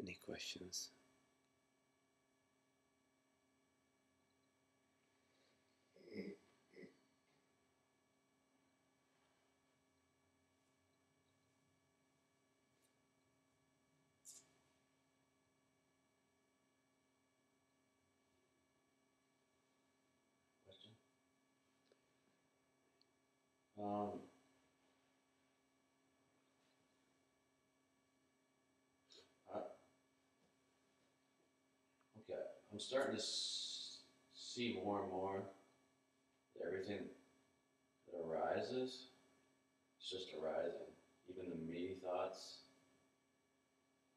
Any questions? Question? Okay, I'm starting to see more and more that everything that arises is just arising, even the me thoughts.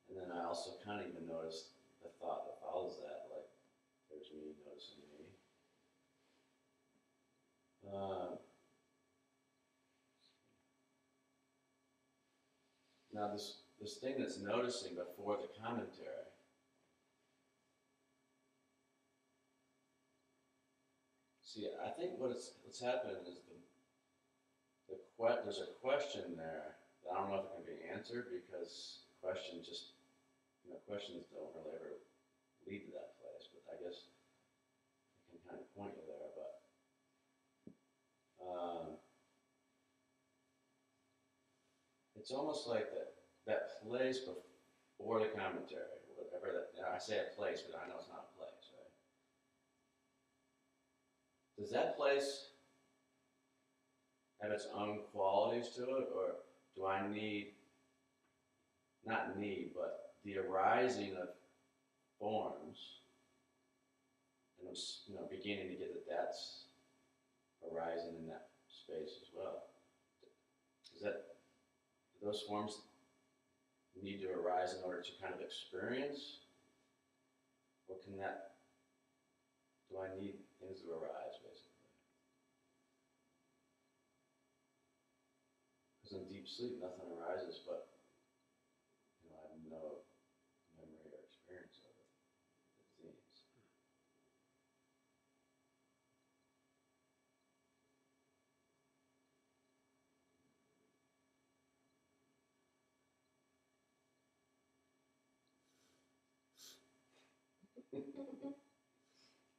And then I also kind of even noticed the thought that follows that, like there's me noticing me. Now this thing that's noticing before the commentary. See, I think what's happening is there's a question there that I don't know if it can be answered because questions don't really ever lead to that place. But I guess it can kind of point you there. But it's almost like that place before the commentary, whatever that. I say a place, but I know it's not a place, right? Does that place have its own qualities to it, or do I need, not need, but the arising of forms, and I'm beginning to get that that's arising in that space as well. Is that, do those forms need to arise in order to kind of experience, or do I need things to arise, basically? Because in deep sleep, nothing arises, but I have no memory or experience of it, it seems.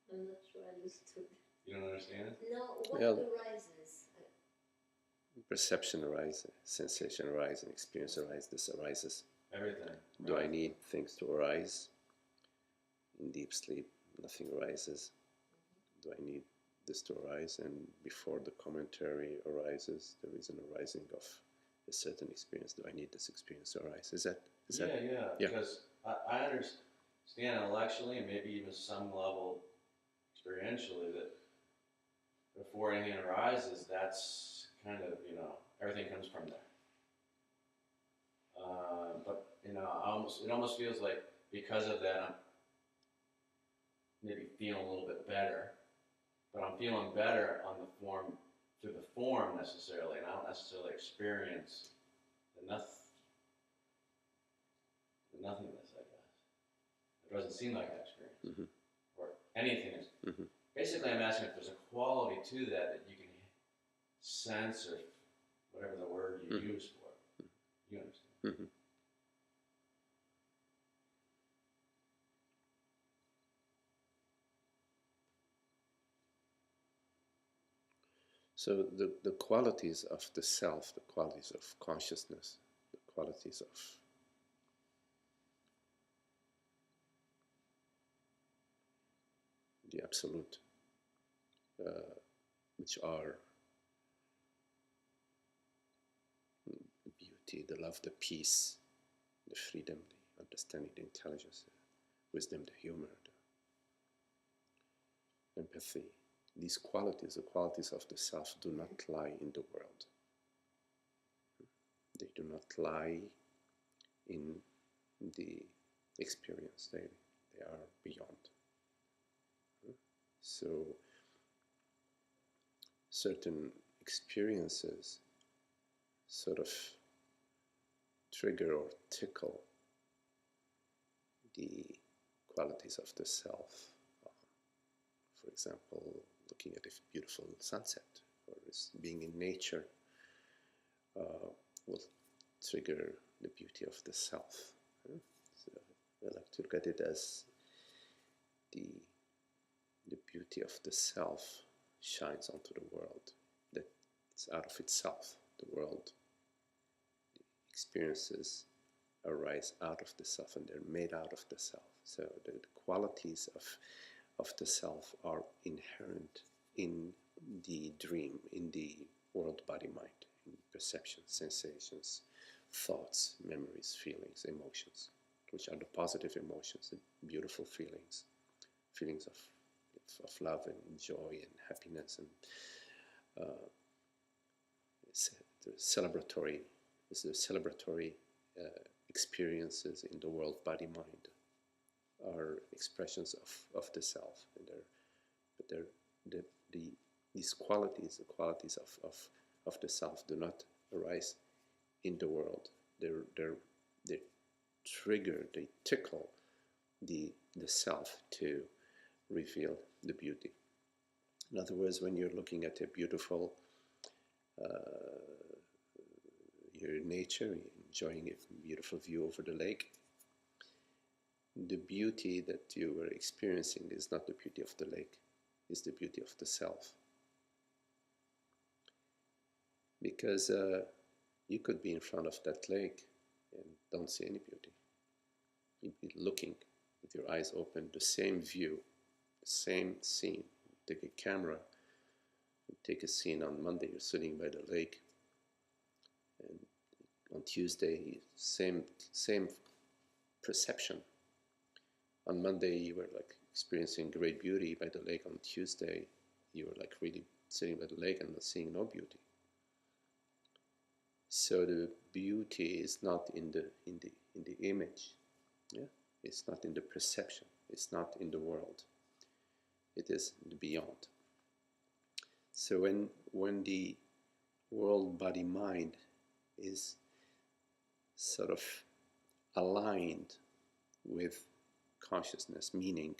I'm not sure I understood. You don't understand? No, what Well, arises? perception arises, sensation arises, experience arises, this arises. Everything. Do Right. I need things to arise? In deep sleep, nothing arises. Do I need this to arise? And before the commentary arises, there is an arising of a certain experience. Do I need this experience to arise? Is that? Yeah. Yeah. Because I understand intellectually and maybe even some level experientially that before anything arises, that's kind of, everything comes from there. But it almost feels like because of that, I'm maybe feeling a little bit better. But I'm feeling better on the form, through the form necessarily, and I don't necessarily experience the nothingness, I guess. It doesn't seem like I experience, or anything is. Basically, I'm asking if there's a quality to that you can sense, or whatever the word you use for it. You understand? So the qualities of the self, the qualities of consciousness, the qualities of the absolute, which are the beauty, the love, the peace, the freedom, the understanding, the intelligence, the wisdom, the humor, the empathy. These qualities, the qualities of the self, do not lie in the world. They do not lie in the experience. They are beyond. So certain experiences sort of trigger or tickle the qualities of the self. For example, looking at a beautiful sunset or being in nature will trigger the beauty of the self. So I like to look at it as the beauty of the self shines onto the world, that it's out of itself. The world, the experiences arise out of the self, and they're made out of the self. So the qualities of the self are inherent in the dream, in the world, body, mind, in perceptions, sensations, thoughts, memories, feelings, emotions, which are the positive emotions, the beautiful feelings, feelings of love and joy and happiness, and the celebratory, experiences in the world, body, mind, are expressions of the self, and these qualities, the qualities of the self, do not arise in the world. They trigger, they tickle the self to reveal the beauty. In other words, when you're looking at a beautiful your nature, enjoying a beautiful view over the lake, the beauty that you were experiencing is not the beauty of the lake, it's the beauty of the self. Because you could be in front of that lake and don't see any beauty. You'd be looking with your eyes open, the same view, the same scene. Take a camera, take a scene on Monday, you're sitting by the lake, and on Tuesday, same perception. On Monday, you were like experiencing great beauty by the lake. On Tuesday, you were like really sitting by the lake and not seeing no beauty. So the beauty is not in the image, yeah. It's not in the perception. It's not in the world. It is beyond. So when the world, body, mind is sort of aligned with consciousness, meaning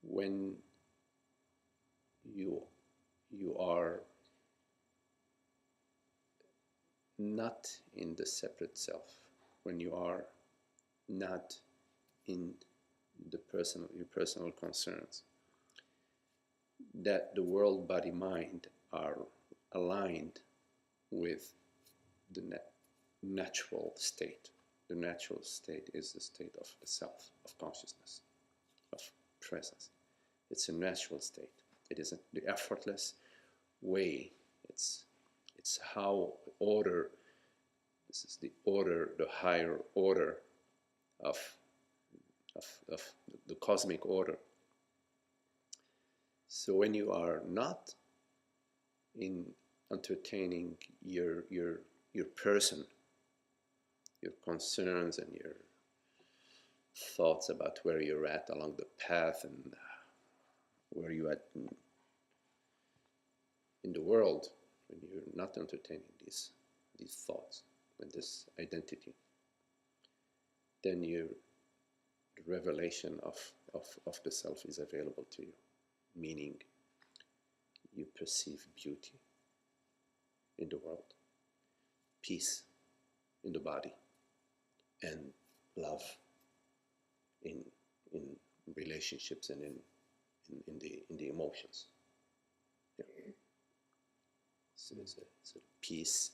when you are not in the separate self, when you are not in your personal concerns, that the world, body, mind are aligned with the natural state. The natural state is the state of the self, of consciousness, of presence. It's a natural state. It is the effortless way. It's how order. This is the order, the higher order of the cosmic order. So when you are not in entertaining your person, your concerns and your thoughts about where you're at along the path and where you're at in the world, when you're not entertaining these thoughts and this identity, then the revelation of the self is available to you, meaning you perceive beauty in the world, peace in the body, and love in relationships and in the emotions. Yeah. So it's a peace,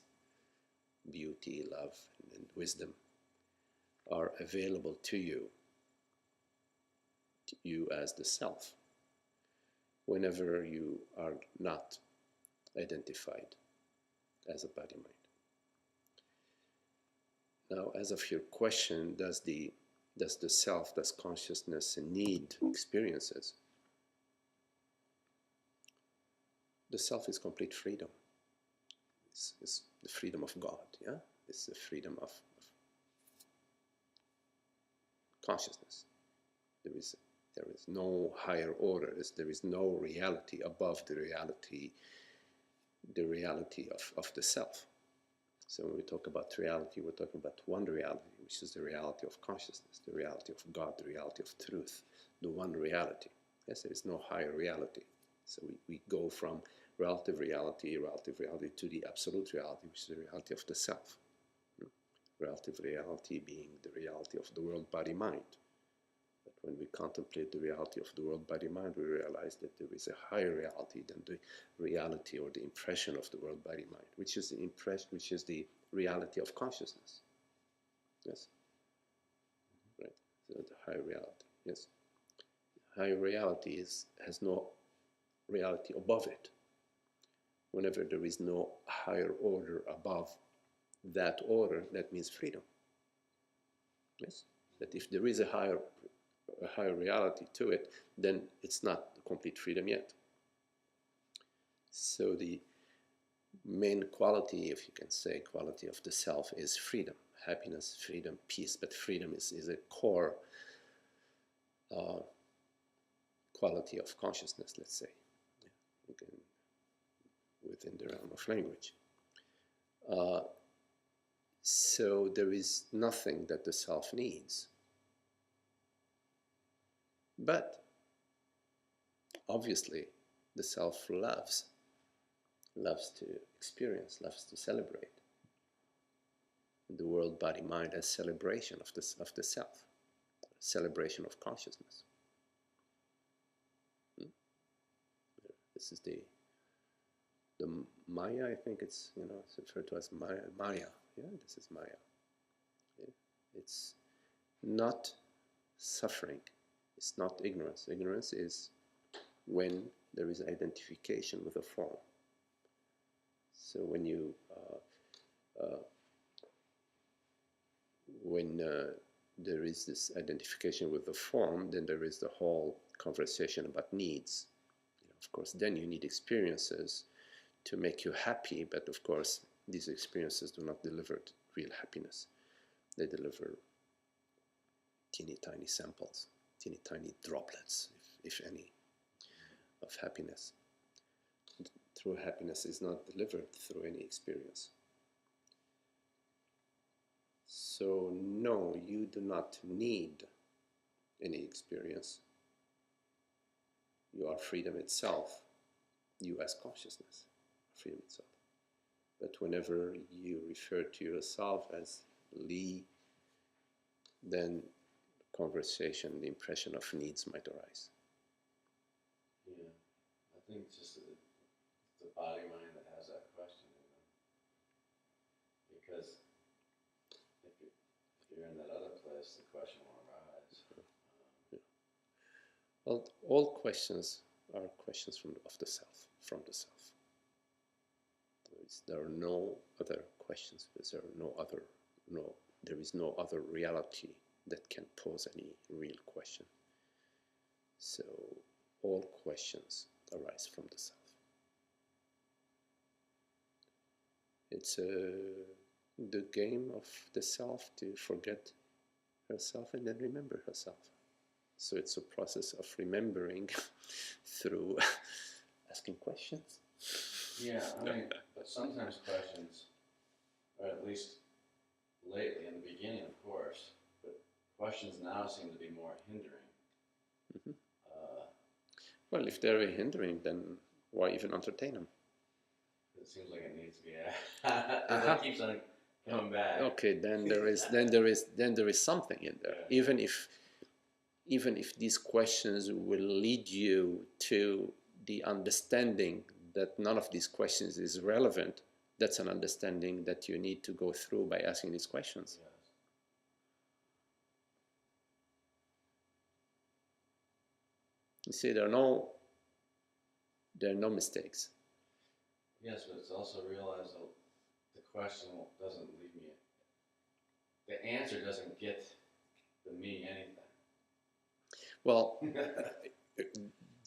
beauty, love, and wisdom are available to you as the self, whenever you are not identified as a body mind. Now, as of your question, does the self, does consciousness need experiences? The self is complete freedom. It's the freedom of God, yeah? It's the freedom of consciousness. There is no higher order. There is no reality above the reality of the self. So when we talk about reality, we're talking about one reality, which is the reality of consciousness, the reality of God, the reality of truth, the one reality. Yes, there is no higher reality. So we go from relative reality to the absolute reality, which is the reality of the self. relative reality being the reality of the world, body, mind. But when we contemplate the reality of the world, body, mind, we realize that there is a higher reality than the reality or the impression of the world, body, mind, which is the reality of consciousness. Yes, right. So the higher reality. Yes, higher reality has no reality above it. Whenever there is no higher order above that order, that means freedom. Yes, that if there is a higher reality to it, then it's not complete freedom yet. So the main quality, if you can say, quality of the self is freedom, happiness, freedom, peace. But freedom is a core quality of consciousness, let's say, again, within the realm of language. So there is nothing that the self needs. But obviously, the self loves to experience, loves to celebrate. The world, body, mind as celebration of the self, celebration of consciousness. This is the Maya. I think it's referred to as Maya. Yeah, this is Maya. Yeah. It's not suffering. It's not ignorance. Ignorance is when there is identification with a form. So when there is this identification with the form, then there is the whole conversation about needs. Of course, then you need experiences to make you happy, but of course, these experiences do not deliver real happiness. They deliver teeny tiny samples, teeny tiny droplets, if any, of happiness. True happiness is not delivered through any experience. So no, you do not need any experience. You are freedom itself. You as consciousness, freedom itself. But whenever you refer to yourself as Li, then conversation, the impression of needs might arise. Yeah, I think it's just the body mind that has that question in them. Because if you're in that other place, the question won't arise. Yeah. Well, all questions are questions of the self, from the self. There are no other questions, because there is no other reality that can pose any real question. So all questions arise from the self. It's the game of the self to forget herself and then remember herself. So it's a process of remembering through asking questions. Yeah, I mean, but sometimes questions, or at least lately, in the beginning, of course, but questions now seem to be more hindering. Mm-hmm. Well, if they're hindering, then why even entertain them? It seems like it needs to be it like keeps on coming back. Okay, then there is something in there. Yeah. Even if these questions will lead you to the understanding that none of these questions is relevant, that's an understanding that you need to go through by asking these questions. Yes. You see, there are no mistakes. Yes, but it's also realized that the question doesn't leave me. The answer doesn't get me anything. Well,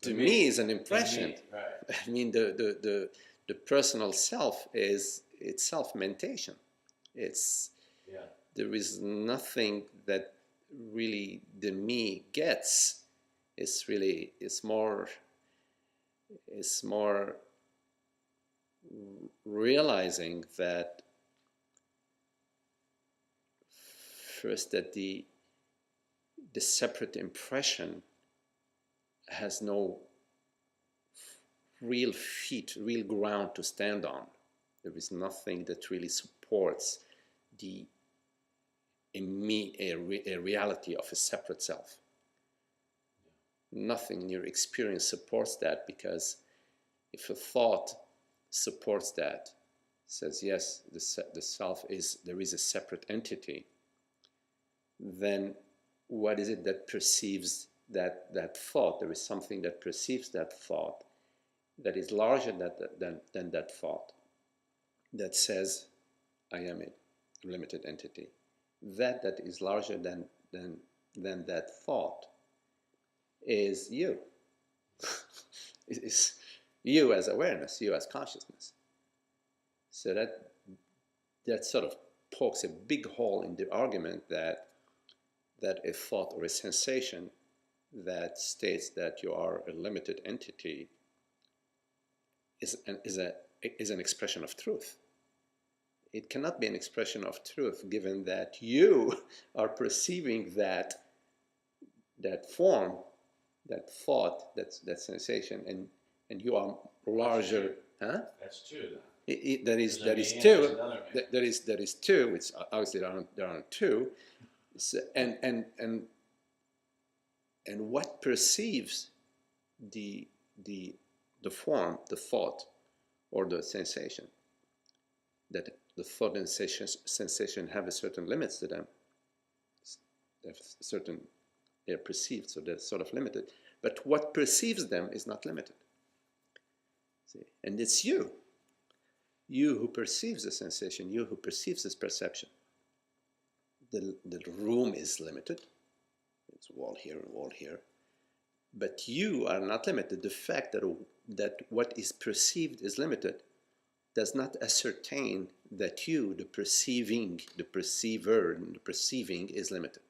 to me is an impression. Right. I mean, the personal self is itself mentation. There is nothing that really the me gets. It's more realizing that first that the separate impression has no real feet, real ground to stand on. There is nothing that really supports the a reality of a separate self. Nothing in your experience supports that, because if a thought supports that, says yes, the self is, there is a separate entity, then what is it that perceives that thought? There is something that perceives that thought that is larger than that thought, that says, I am a limited entity. That is larger than that thought is you. Is you as awareness, you as consciousness. So that sort of pokes a big hole in the argument that a thought or a sensation that states that you are a limited entity is an expression of truth. It cannot be an expression of truth, given that you are perceiving that form, that thought, that sensation, and you are larger. Huh? That's two then. That is There's a two. me and there's another me. That is two. It's obviously there aren't two. So, and what perceives the form, the thought, or the sensation? That the thought and sensation have a certain limits to them. They're perceived, so they're sort of limited. But what perceives them is not limited. See? And it's you who perceives the sensation, you who perceives this perception. The room is limited. It's wall here and wall here. But you are not limited. The fact that what is perceived is limited does not ascertain that you, the perceiving, the perceiver, and the perceiving is limited.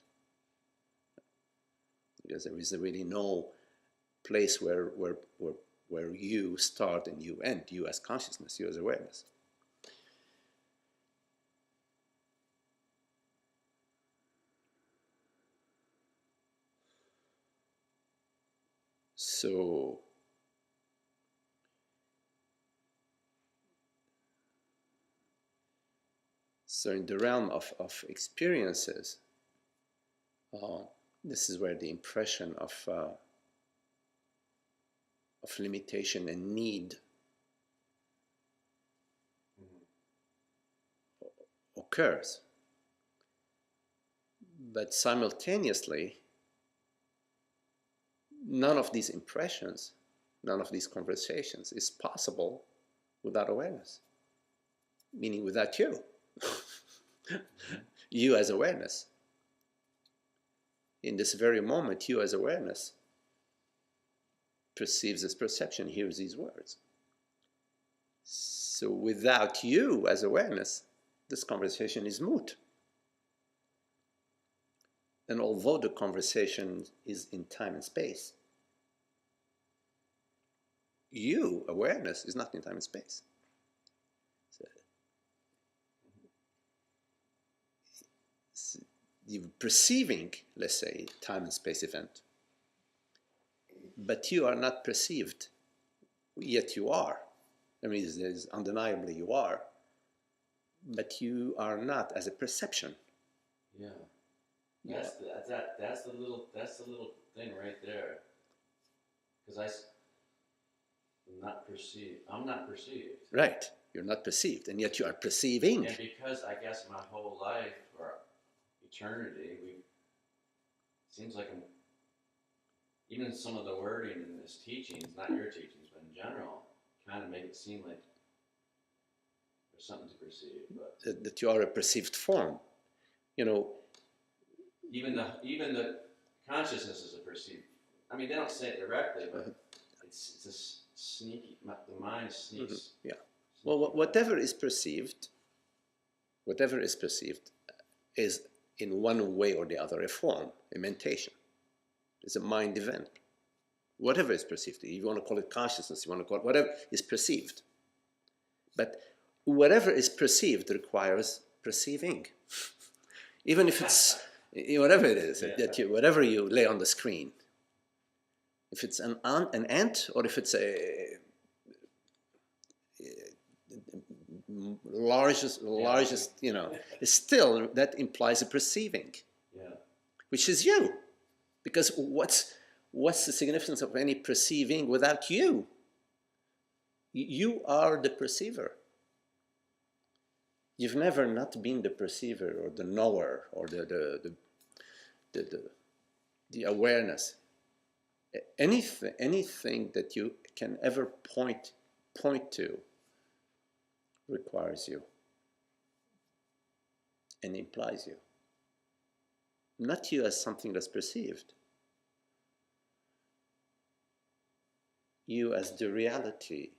Because there is really no place where you start and you end, you as consciousness, you as awareness. So in the realm of experiences, this is where the impression of limitation and need occurs. But simultaneously, none of these impressions, none of these conversations is possible without awareness, meaning without you. You as awareness. In this very moment, you as awareness perceives this perception, hears these words. So without you as awareness, this conversation is moot. And although the conversation is in time and space, you, awareness, is not in time and space. So you're perceiving, let's say, time and space event, but you are not perceived, yet you are. I mean, there's undeniably you are, but you are not as a perception. Yeah. That's the little thing right there. Because I'm not perceived. Right. You're not perceived, and yet you are perceiving. And because I guess my whole life or eternity, seems like even some of the wording in this teachings, not your teachings, but in general, kind of make it seem like there's something to perceive. But that you are a perceived form. You know, even the consciousness is a perceived. I mean, they don't say it directly, but it's a sneaky. The mind sneaks. Mm-hmm. Yeah. Well, whatever is perceived is in one way or the other a form, a mentation. It's a mind event. Whatever is perceived, you want to call it consciousness, you want to call it whatever is perceived. But whatever is perceived requires perceiving. Even if it's whatever it is, whatever you lay on the screen. If it's an ant or if it's a largest, you know, still that implies a perceiving, Yeah. which is you. Because what's the significance of any perceiving without you? You are the perceiver. You've never not been the perceiver or the knower or the awareness. Anything that you can ever point to requires you and implies you. Not you as something that's perceived. You as the reality.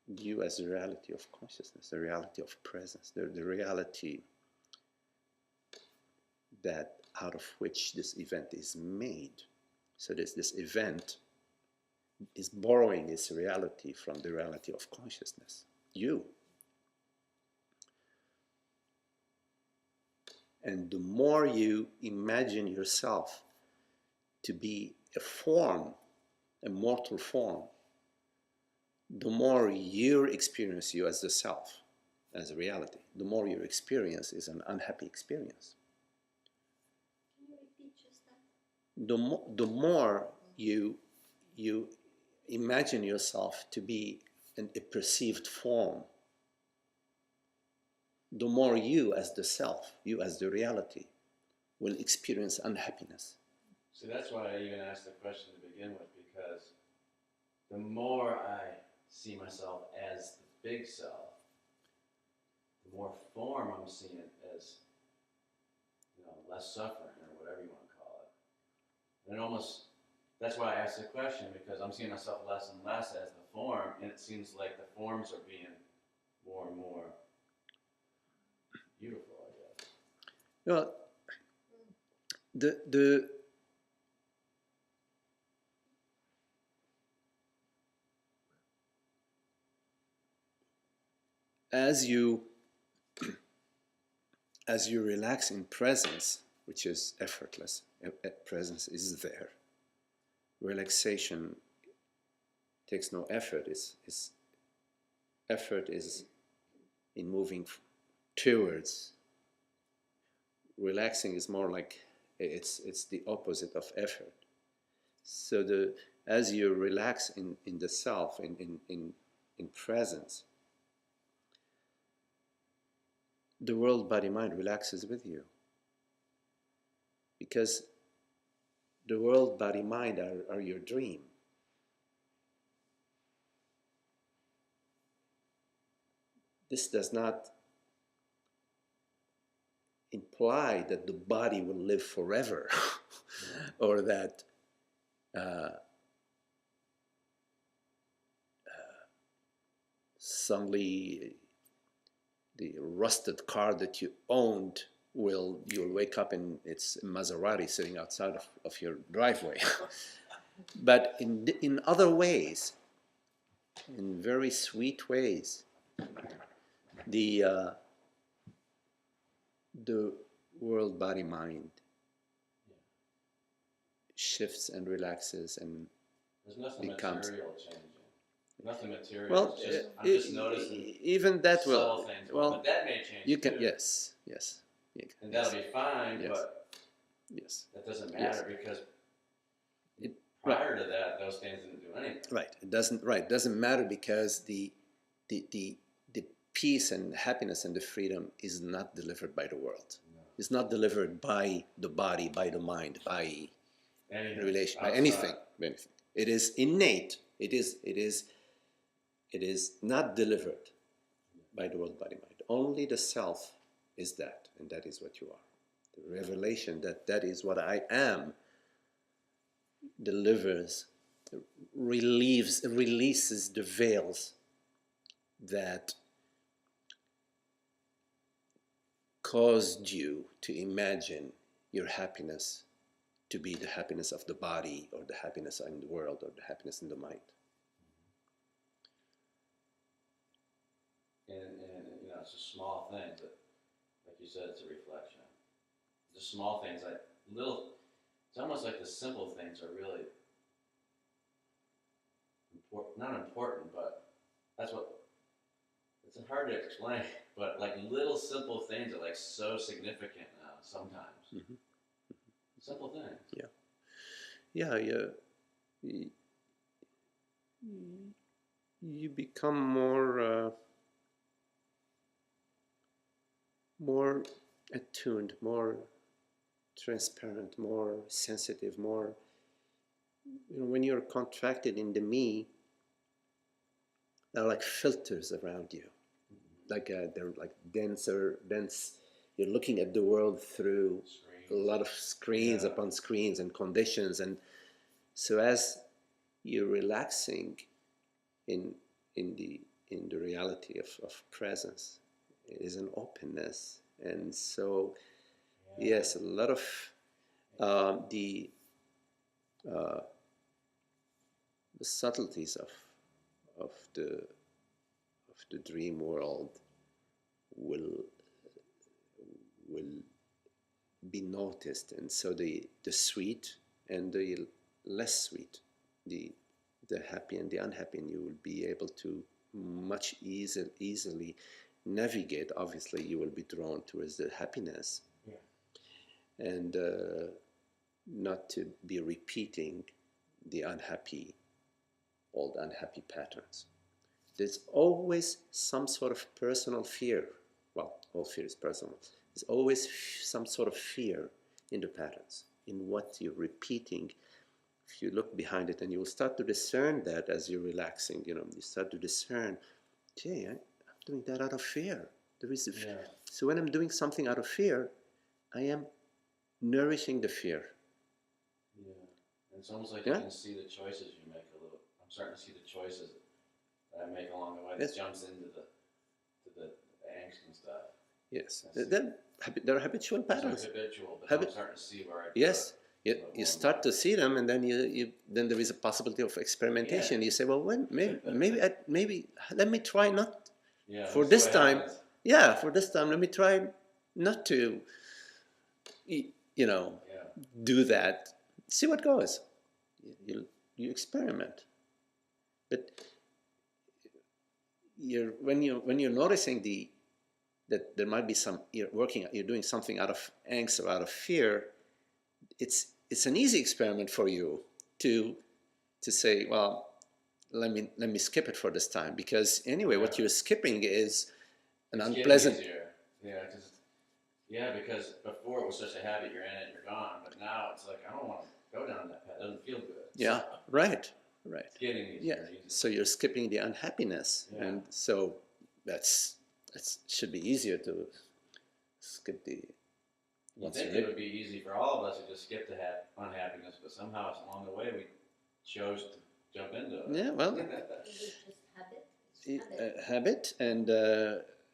You as the reality of consciousness, the reality of presence, the reality that out of which this event is made. So this event is borrowing its reality from the reality of consciousness. You. And the more you imagine yourself to be a form, a mortal form, the more you experience you as the self, as a reality, the more your experience is an unhappy experience. Can you repeat just that? The more you imagine yourself to be a perceived form, the more you as the self, you as the reality, will experience unhappiness. See, that's why I even asked the question to begin with, because the more I see myself as the big self, the more form I'm seeing as, you know, less suffering or whatever you want to call it. And it almost, that's why I asked the question, because I'm seeing myself less and less as the form, and it seems like the forms are being more and more beautiful, I guess. Well, the as you relax in presence, which is effortless, presence is there. Relaxation takes no effort. Effort is in moving towards. Relaxing is more like it's the opposite of effort. So as you relax in the self, in presence, the world, body, mind relaxes with you. Because the world, body, mind are your dream. This does not imply that the body will live forever or that suddenly the rusted car that you owned you'll wake up and it's a Maserati sitting outside of your driveway. But in other ways, in very sweet ways, the world, body, mind shifts and relaxes and There's nothing becomes material changing. Nothing material. well. I'm just noticing Even that subtle will things. well. But that may change You can too. yes. And that'll be fine, Yes. but Yes. that doesn't matter because It, prior to that, those things didn't do anything. Right. It doesn't matter because the peace and happiness and the freedom is not delivered by the world. No. It's not delivered by the body, by the mind, by Anything relation, by outside. anything. It is innate. It is not delivered by the world, body, mind. Only the self is that, and that is what you are. The revelation that is what I am delivers, releases the veils that caused you to imagine your happiness to be the happiness of the body or the happiness in the world or the happiness in the mind. And you know, it's a small thing, but like you said, it's a reflection. The small things, like little, it's almost like the simple things are really important, not important, but that's what it's hard to explain, but like little simple things are like so significant now sometimes. Mm-hmm. Simple things. Yeah, you, you become more attuned, more transparent, more sensitive, more, when you're contracted in the me, there are like filters around you, like they're like dense. You're looking at the world through a lot of screens upon screens and conditions, and so as you're relaxing in the reality of presence, it is an openness, and so yes, a lot of uh, the subtleties of the dream world will will be noticed, and so the sweet and the less sweet, the happy and the unhappy, and you will be able to much easily navigate. Obviously, you will be drawn towards the happiness, and not to be repeating the old unhappy patterns. There's always some sort of personal fear. Well, all fear is personal. There's always some sort of fear in the patterns, in what you're repeating. If you look behind it, and you will start to discern that as you're relaxing, you start to discern, gee, I'm doing that out of fear. There is So when I'm doing something out of fear, I am nourishing the fear. Yeah. And it's almost like you can see the choices you make a little. I'm starting to see the choices that I make along the way that jumps into the angst and stuff. Yes. They're habitual patterns. They're habitual, but I'm starting to see where I Yes. You start to see them, and then then there is a possibility of experimentation. You say, well, maybe let me try not for this time. Happens. Yeah, for this time, let me try not to, do that. See what goes. You experiment, but when you're noticing that there might be you're doing something out of angst or out of fear. It's an easy experiment for you to say, well, let me skip it for this time, because anyway, what you're skipping is an unpleasant. Because before it was such a habit, you're in it, you're gone, but now it's like I don't want to go down that path. It doesn't feel good. Yeah, right. It's getting easier. Yeah, so you're skipping the unhappiness, and so that should be easier to skip the. You think it would be easy for all of us to just skip the unhappiness, but somehow along the way we chose to jump into it. Yeah, well. Is it just habit? Habit, and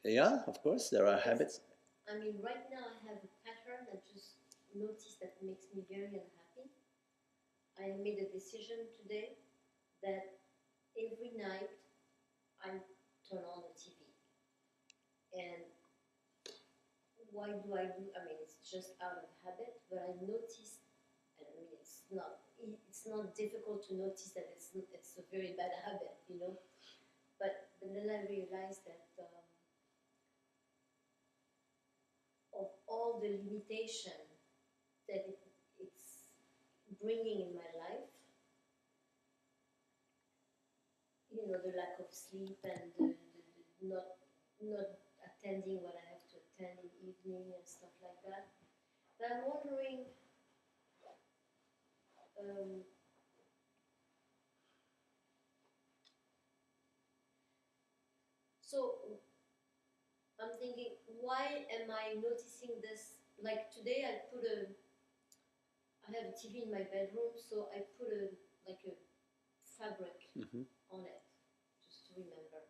yeah, of course, there are habits. I mean, right now I have a pattern that just noticed that makes me very unhappy. I made a decision today that every night I turn on the TV. And why do I do? I mean, it's just out of habit, but I noticed, and I mean, it's not difficult to notice that it's a very bad habit, But then I realized that of all the limitation that it's bringing in my life, the lack of sleep and the not attending what I have to attend in the evening and stuff like that. But I'm wondering, so I'm thinking, why am I noticing this? Like today, I have a TV in my bedroom, so I put a fabric on it, just to remember.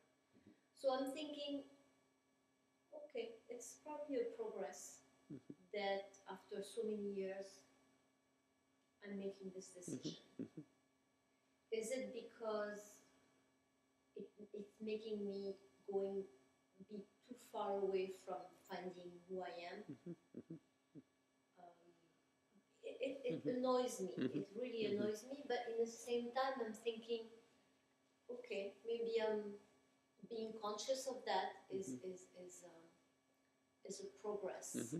So I'm thinking, okay, it's probably a progress that after so many years, I'm making this decision. Is it because it's making me be too far away from finding who I am? It annoys me. It really annoys me. But in the same time, I'm thinking, okay, maybe I'm being conscious of that is a progress.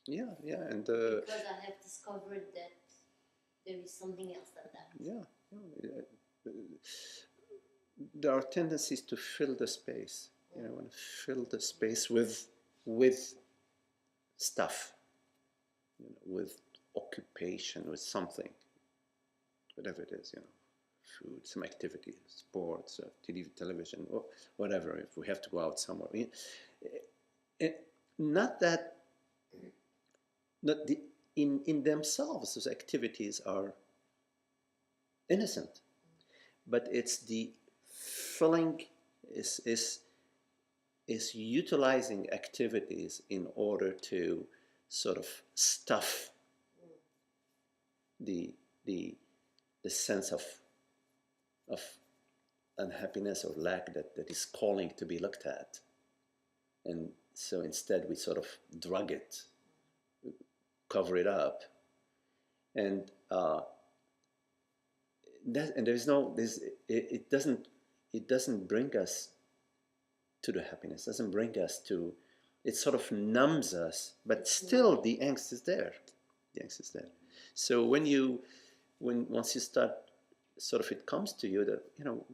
Yeah, and because I have discovered that there is something else than that. There are tendencies to fill the space. You know, want to fill the space with stuff, you know, with occupation, with something, whatever it is, you know, food, some activity, sports, television, or whatever. If we have to go out somewhere, not that, not the in themselves, those activities are innocent, but it's the filling is utilizing activities in order to sort of stuff the sense of unhappiness or lack that is calling to be looked at. And so instead we sort of drug it, cover it up, and it doesn't bring us to the happiness, doesn't bring us to, it sort of numbs us, but still the angst is there. So once you start, sort of, it comes to you that, you know,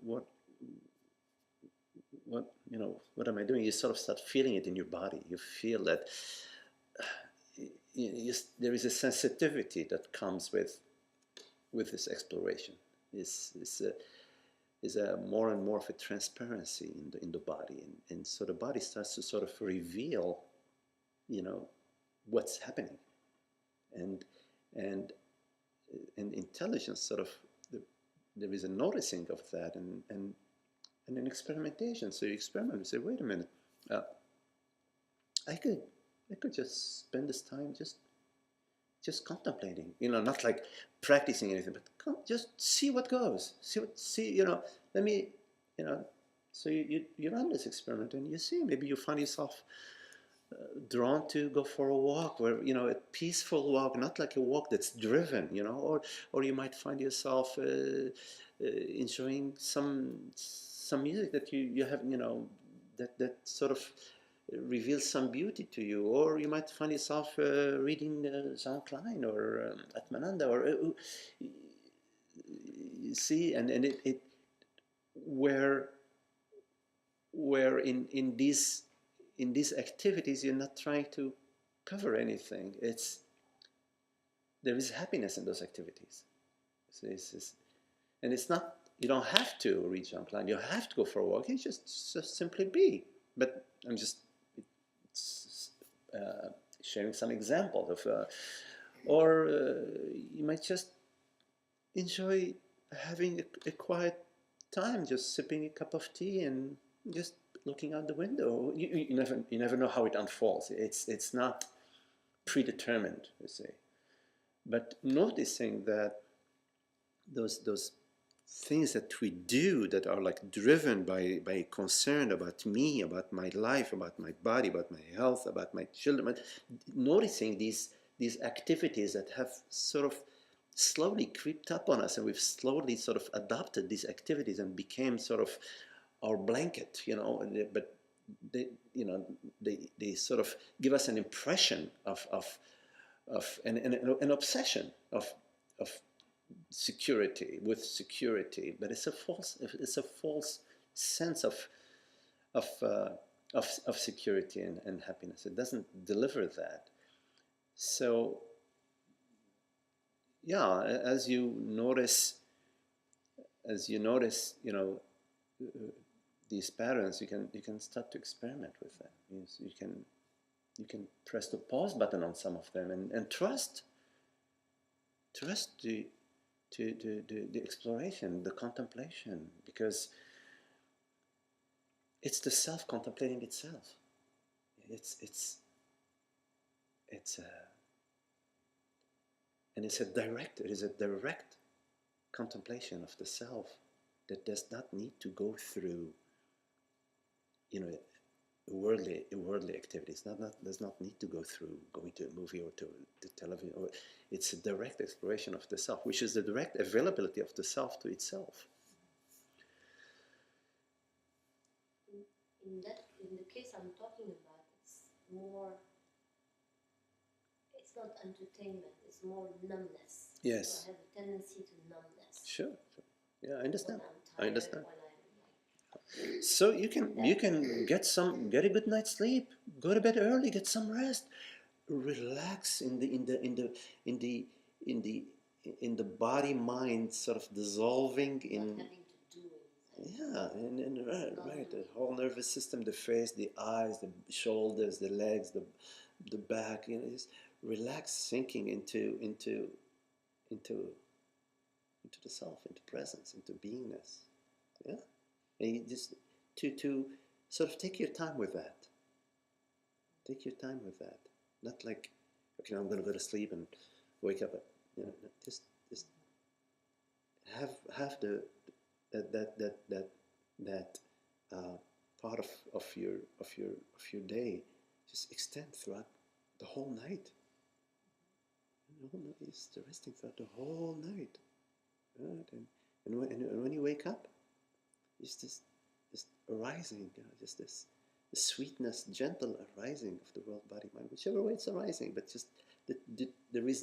what am I doing? You sort of start feeling it in your body. You feel that there is a sensitivity that comes with this exploration. Is a more and more of a transparency in the body, and so the body starts to sort of reveal, you know, what's happening, and intelligence sort of, there is a noticing of that, and an experimentation. So you experiment and say, wait a minute, I could just spend this time just contemplating, you know, not like practicing anything, but just see what goes. You know, let me, you know, so you run this experiment and you see, maybe you find yourself drawn to go for a walk, where, you know, a peaceful walk, not like a walk that's driven, you know, or you might find yourself enjoying some music that you have, you know, that sort of reveals some beauty to you, or you might find yourself reading Jean Klein or Atmananda, or you see, and it where in these activities you're not trying to cover anything. There is happiness in those activities. So and it's not, you don't have to read Jean Klein, you have to go for a walk, you just simply be. But I'm just sharing some examples of, or you might just enjoy having a quiet time, just sipping a cup of tea and just looking out the window. You never know how it unfolds. It's not predetermined, you say, but noticing that those things that we do that are like driven by concern about me, about my life, about my body, about my health, about my children, noticing these activities that have sort of slowly creeped up on us, and we've slowly sort of adopted these activities and became sort of our blanket, you know, but they sort of give us an impression of an obsession of security, but it's a false sense of security and happiness. It doesn't deliver that. So yeah, as you notice, you know, these patterns, you can start to experiment with them. You can press the pause button on some of them and trust the exploration, the contemplation, because it's the self contemplating itself. And it is a direct contemplation of the self that does not need to go through, you know, worldly activities. Does not need to go through going to a movie or to television. Or it's a direct exploration of the self, which is the direct availability of the self to itself. in the case I'm talking about, it's not entertainment, it's more numbness. Yes. So I have a tendency to numbness. Sure. Yeah, I understand. When I'm tired, I understand. when I'm like, So you can get a good night's sleep, go to bed early, get some rest, relax in the in the in the body mind sort of dissolving not in. having to do anything. Yeah, and right, the whole nervous system, the face, the eyes, the shoulders, the legs, the back, just relax, sinking into into the self, into presence, into beingness. Yeah, and you just to sort of take your time with that. Take your time with that. Not like, okay, now I'm going to go to sleep and wake up. Just have the that part of your day just extend throughout the whole night. The whole night is resting throughout the whole night, right? And when you wake up, it's this arising, just this sweetness, gentle arising of the world, body, mind, whichever way it's arising, but just there is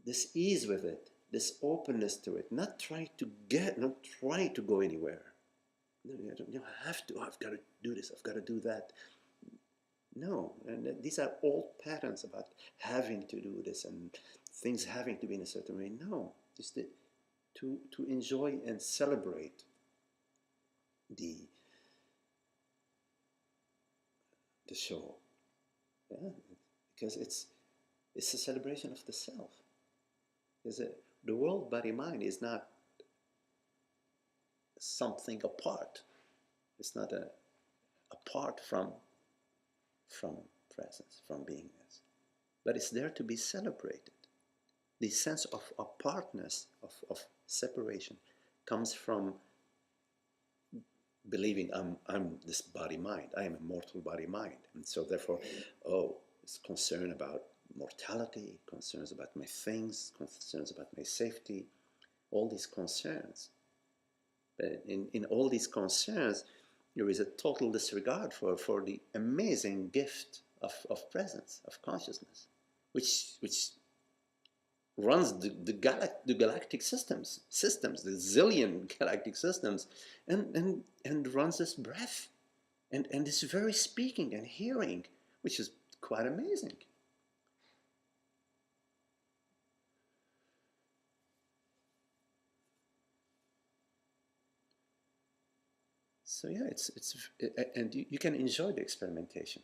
this ease with it, this openness to it, not trying to go anywhere. No, you don't have to. Oh, I've got to do this. I've got to do that. No, and these are old patterns about having to do this and things having to be in a certain way. No, just to enjoy and celebrate the show, yeah, because it's a celebration of the self. Because the world, body, mind is not something apart. It's not apart from presence, from beingness, but it's there to be celebrated. The sense of apartness, of separation, comes from believing I'm this body mind. I am a mortal body mind, and so therefore, it's concern about mortality, concerns about my things, concerns about my safety, all these concerns. But in all these concerns, there is a total disregard for the amazing gift of presence, of consciousness, which runs the galactic systems, the zillion galactic systems, and runs this breath, and this very speaking and hearing, which is quite amazing. So yeah, and you can enjoy the experimentation.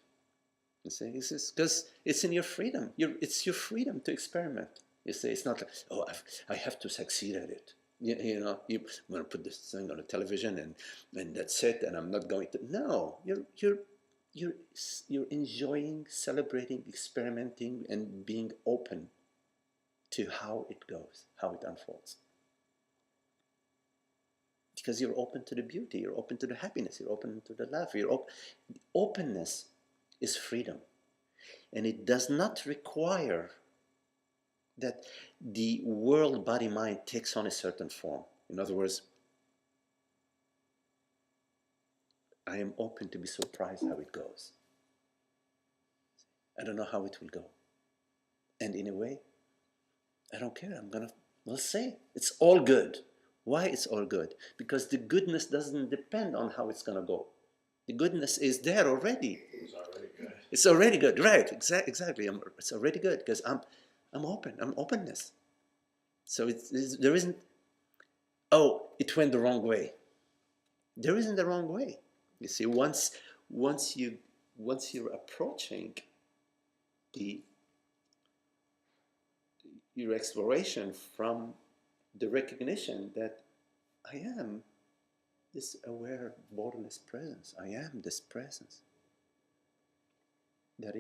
You see, because it's in your freedom. It's your freedom to experiment. You see, it's not like, oh, I have to succeed at it. I'm going to put this thing on the television and that's it, and I'm not going to. No, you're enjoying, celebrating, experimenting, and being open to how it goes, how it unfolds. Because you're open to the beauty, you're open to the happiness, you're open to the love. Openness is freedom. And it does not require that the world, body, mind takes on a certain form. In other words, I am open to be surprised how it goes. I don't know how it will go. And in a way, I don't care. We'll say it's all good. Why it's all good? Because the goodness doesn't depend on how it's going to go. The goodness is there already. It's already good. It's already good, right? Exactly. It's already good because I'm open. I'm openness. So there isn't, oh, it went the wrong way. There isn't a wrong way. You see, once you're approaching your exploration from the recognition that I am this aware, borderless presence. I am this presence that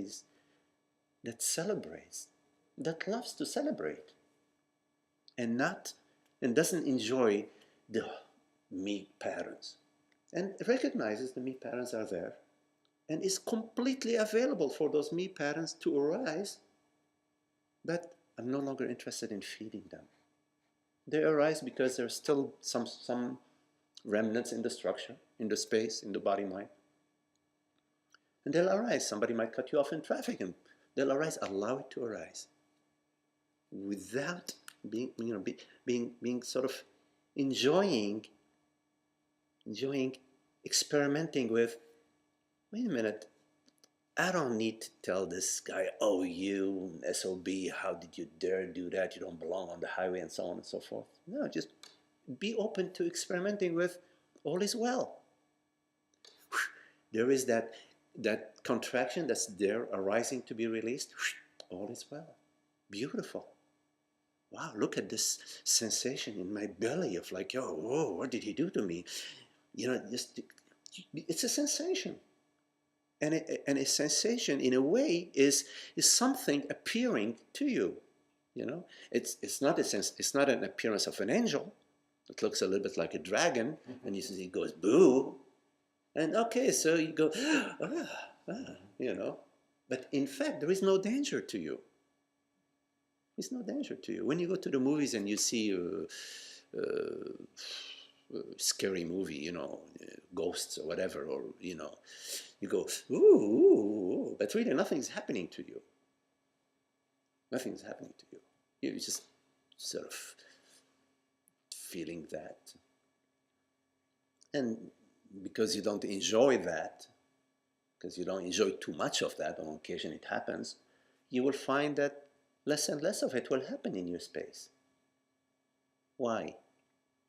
celebrates, that loves to celebrate, and doesn't enjoy the me patterns, and recognizes the me patterns are there, and is completely available for those me patterns to arise, but I'm no longer interested in feeding them. They arise because there's still some remnants in the structure, in the space, in the body-mind. And they'll arise. Somebody might cut you off in traffic, and they'll arise. Allow it to arise, without being sort of enjoying, experimenting with. Wait a minute. I don't need to tell this guy, oh, you SOB, how did you dare do that? You don't belong on the highway, and so on and so forth. No, just be open to experimenting with all is well. There is that contraction that's there arising to be released. All is well. Beautiful. Wow, look at this sensation in my belly of like, oh, whoa, what did he do to me? Just it's a sensation. And a sensation, in a way, is something appearing to you. It's not it's not an appearance of an angel. It looks a little bit like a dragon, and he goes boo, and okay, so you go but in fact there is no danger to you. There's no danger to you when you go to the movies and you see scary movie, ghosts or whatever, or you go ooh, but really nothing's happening to you. Nothing's happening to you. You're just sort of feeling that, and because you don't enjoy that, because you don't enjoy too much of that, on occasion it happens, you will find that less and less of it will happen in your space. Why?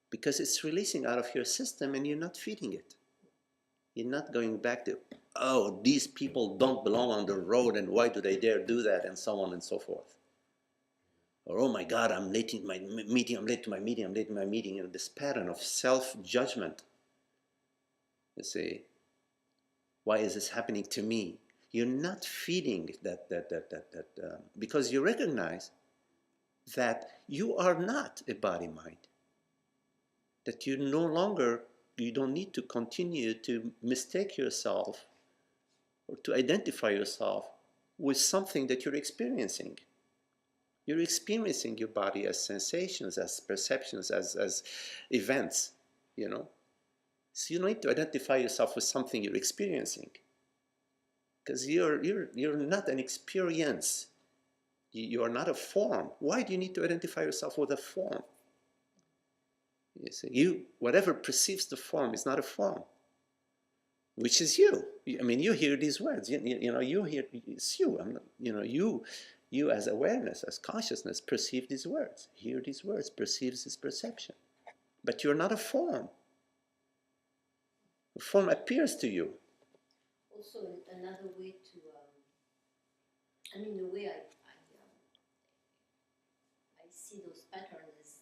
Because it's releasing out of your system and you're not feeding it. You're not going back to, oh, these people don't belong on the road and why do they dare do that, and so on and so forth. Or, oh my God, I'm late to my meeting, this pattern of self-judgment. You see, why is this happening to me? You're not feeding that because you recognize that you are not a body-mind. That you don't need to continue to mistake yourself or to identify yourself with something that you're experiencing. You're experiencing your body as sensations, as perceptions, as events, So you don't need to identify yourself with something you're experiencing. Because you're not an experience. You are not a form. Why do you need to identify yourself with a form? You see, whatever perceives the form is not a form, which is you. I mean, you hear these words. You hear it's you. I'm not, you as awareness, as consciousness, perceive these words, hear these words, perceives this perception. But you're not a form. A form appears to you. Also, another way to, the way I see those patterns is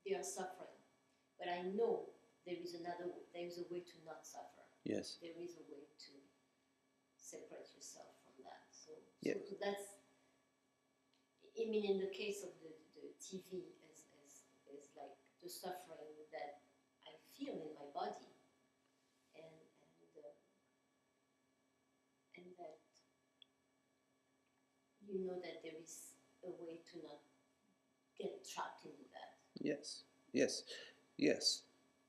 they are suffering, but I know there is a way to not suffer. Yes. There is a way to separate yourself from that. So that's, in the case of the TV, is like the suffering that I feel in my body. And that you know that there is a way to not get trapped into that. Yes.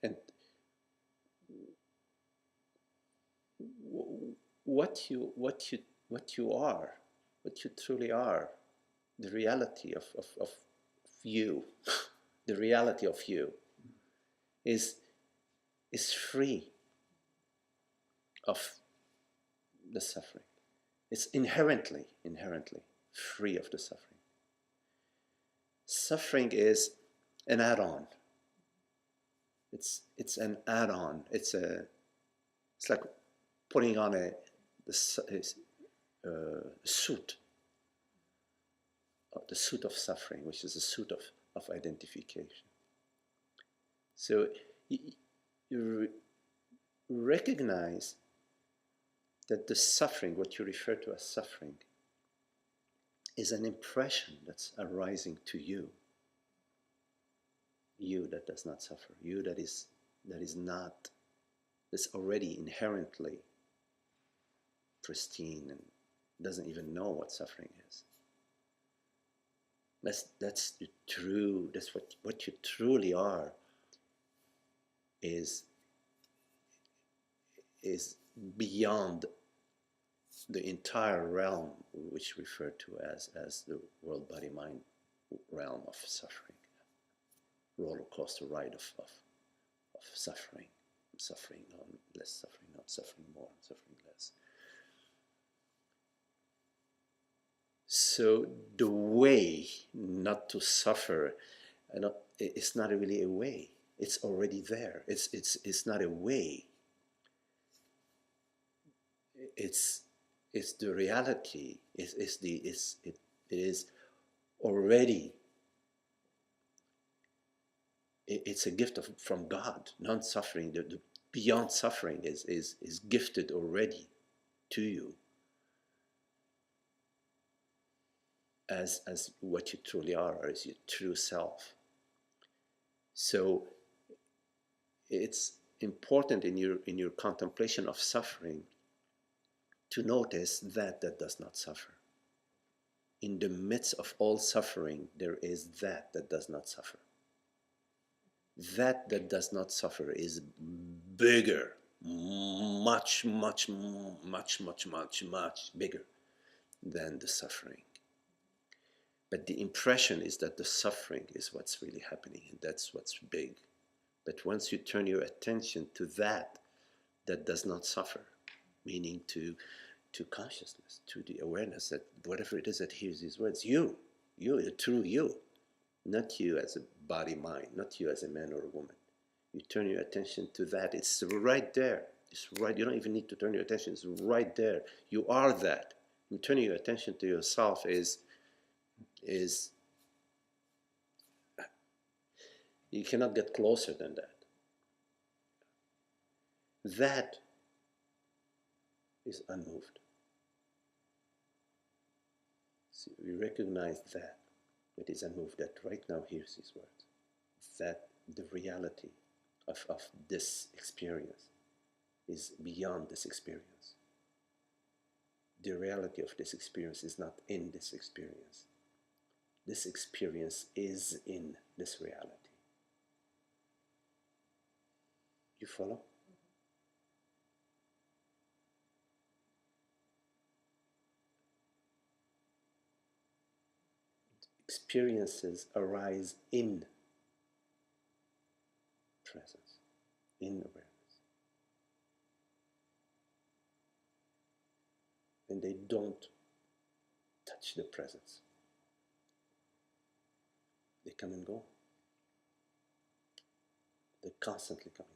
And what you are, what you truly are, the reality of you, the reality of you is free of the suffering. It's inherently free of the suffering. Suffering is an add-on. It's an add-on. It's like putting on a suit, the suit of suffering, which is a suit of identification. So you recognize that the suffering, what you refer to as suffering, is an impression that's arising to you. You that does not suffer. You that is already inherently pristine and doesn't even know what suffering is. That's what you truly are. is beyond the entire realm which referred to as the world body mind realm of suffering, roller coaster ride of suffering, suffering on, less suffering on, suffering more, suffering less. So the way not to suffer, it's not really a way. It's already there. It's not a way. It's the reality. It is already. It's a gift from God. Non-suffering, the beyond suffering is gifted already to you as what you truly are, as your true self. So it's important in your contemplation of suffering to notice that does not suffer. In the midst of all suffering, there is that does not suffer. That does not suffer is bigger, much bigger than the suffering. But the impression is that the suffering is what's really happening, and that's what's big. But once you turn your attention to that does not suffer, meaning to consciousness, to the awareness that whatever it is that hears these words, you, the true you, not you as a body mind, not you as a man or a woman. You turn your attention to that. It's right there. It's right. You don't even need to turn your attention. It's right there. You are that. And turning your attention to yourself is you cannot get closer than that. That is unmoved. So we recognize that it is unmoved, that right now hears these words, that the reality of this experience is beyond this experience. The reality of this experience is not in this experience. This experience is in this reality. You follow? Experiences arise in presence, in awareness. And they don't touch the presence. They come and go. They're constantly coming